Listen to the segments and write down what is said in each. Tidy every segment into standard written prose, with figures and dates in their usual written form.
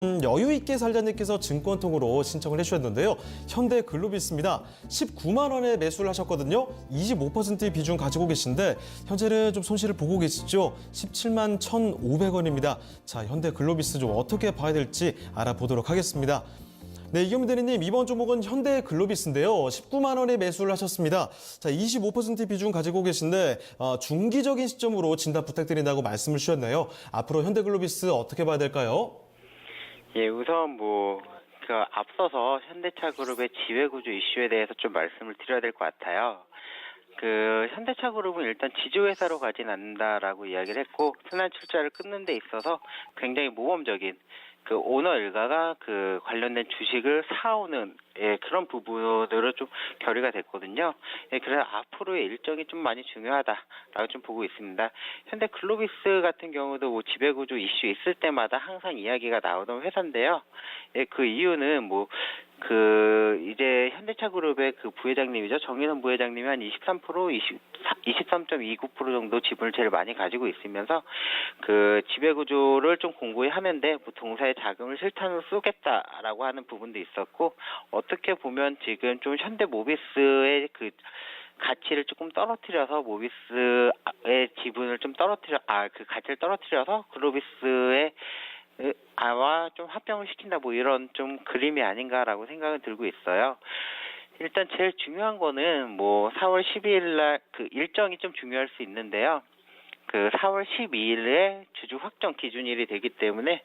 여유 있게 살자님께서 증권통으로 신청을 해주셨는데요. 현대글로비스입니다. 19만 원에 매수를 하셨거든요. 25%의 비중 가지고 계신데 현재는 좀 손실을 보고 계시죠. 17만 1,500원입니다. 자, 현대글로비스 좀 어떻게 봐야 될지 알아보도록 하겠습니다. 네, 이경민 대리님, 이번 종목은 현대글로비스인데요. 19만 원에 매수를 하셨습니다. 자, 25% 비중 가지고 계신데 중기적인 시점으로 진단 부탁드린다고 말씀을 주셨네요. 앞으로 현대글로비스 어떻게 봐야 될까요? 예, 우선 앞서서 현대차그룹의 지배구조 이슈에 대해서 좀 말씀을 드려야 될 것 같아요. 현대차그룹은 일단 지주회사로 가진 않는다라고 이야기를 했고, 순환 출자를 끊는 데 있어서 굉장히 모범적인 오너 일가가 관련된 주식을 사오는 그런 부분으로 좀 결의가 됐거든요. 그래서 앞으로의 일정이 좀 많이 중요하다라고 좀 보고 있습니다. 현대글로비스 같은 경우도 지배구조 이슈 있을 때마다 항상 이야기가 나오던 회사인데요. 그 이유는 이제 현대차그룹의 부회장님이죠. 정인원 부회장님이 한 23.29% 정도 지분을 제일 많이 가지고 있으면서 지배구조를 좀 공고히 하는데 동사의 자금을 실탄으로 쏘겠다라고 하는 부분도 있었고, 어떻게 보면 지금 좀 현대모비스의 가치를 조금 떨어뜨려서 모비스의 지분을 좀 가치를 떨어뜨려서 글로비스의 와 좀 합병을 시킨다, 이런 좀 그림이 아닌가라고 생각은 들고 있어요. 일단 제일 중요한 거는 4월 12일 날 일정이 좀 중요할 수 있는데요. 4월 12일에 주주 확정 기준일이 되기 때문에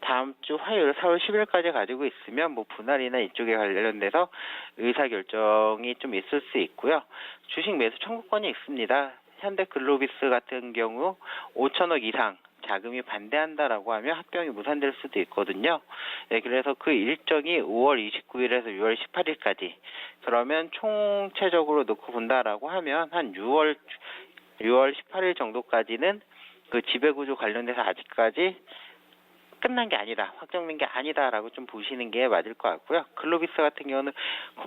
다음 주 화요일 4월 10일까지 가지고 있으면 분할이나 이쪽에 관련돼서 의사결정이 좀 있을 수 있고요. 주식 매수 청구권이 있습니다. 현대글로비스 같은 경우 5천억 이상 자금이 반대한다라고 하면 합병이 무산될 수도 있거든요. 그래서 그 일정이 5월 29일에서 6월 18일까지, 그러면 총체적으로 놓고 본다라고 하면 한 6월 18일 정도까지는 지배구조 관련돼서 아직까지 끝난 게 아니다, 확정된 게 아니다라고 좀 보시는 게 맞을 것 같고요. 글로비스 같은 경우는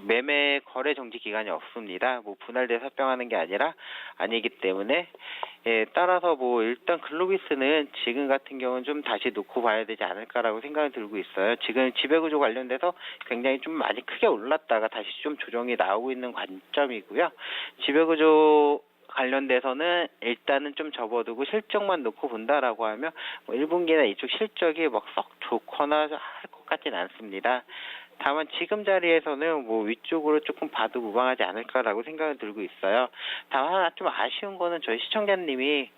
매매 거래 정지 기간이 없습니다. 분할돼서 합병하는 게 아니기 때문에 따라서 일단 글로비스는 지금 같은 경우는 좀 다시 놓고 봐야 되지 않을까라고 생각이 들고 있어요. 지금 지배구조 관련돼서 굉장히 좀 많이 크게 올랐다가 다시 좀 조정이 나오고 있는 관점이고요. 지배구조 관련돼서는 일단은 좀 접어두고 실적만 놓고 본다라고 하면 1분기나 이쪽 실적이 썩 좋거나 할 것 같진 않습니다. 다만 지금 자리에서는 위쪽으로 조금 봐도 무방하지 않을까라고 생각을 들고 있어요. 다만 하나 좀 아쉬운 거는 저희 시청자님이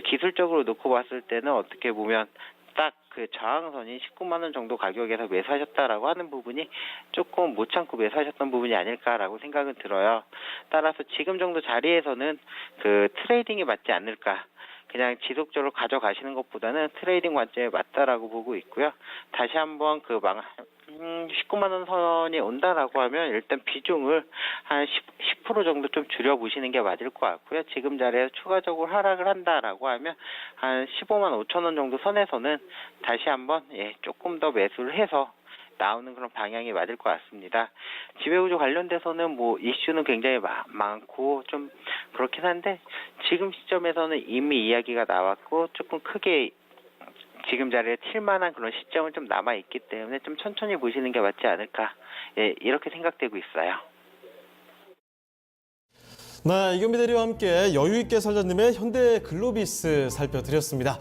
기술적으로 놓고 봤을 때는 어떻게 보면 딱 저항선이 19만 원 정도 가격에서 매수하셨다라고 하는 부분이 조금 못 참고 매수하셨던 부분이 아닐까라고 생각은 들어요. 따라서 지금 정도 자리에서는 트레이딩이 맞지 않을까. 그냥 지속적으로 가져가시는 것보다는 트레이딩 관점에 맞다라고 보고 있고요. 다시 한번 19만 원 선이 온다라고 하면 일단 비중을 한 10% 정도 좀 줄여보시는 게 맞을 것 같고요. 지금 자리에서 추가적으로 하락을 한다라고 하면 한 15만 5천 원 정도 선에서는 다시 한번 조금 더 매수를 해서 나오는 그런 방향이 맞을 것 같습니다. 지배구조 관련돼서는 이슈는 굉장히 많고 좀 그렇긴 한데, 지금 시점에서는 이미 이야기가 나왔고 조금 크게 지금 자리에 튈 만한 그런 시점은 좀 남아있기 때문에 좀 천천히 보시는 게 맞지 않을까, 이렇게 생각되고 있어요. 네, 이경민 대리와 함께 여유 있게 살자님의 현대글로비스 살펴드렸습니다.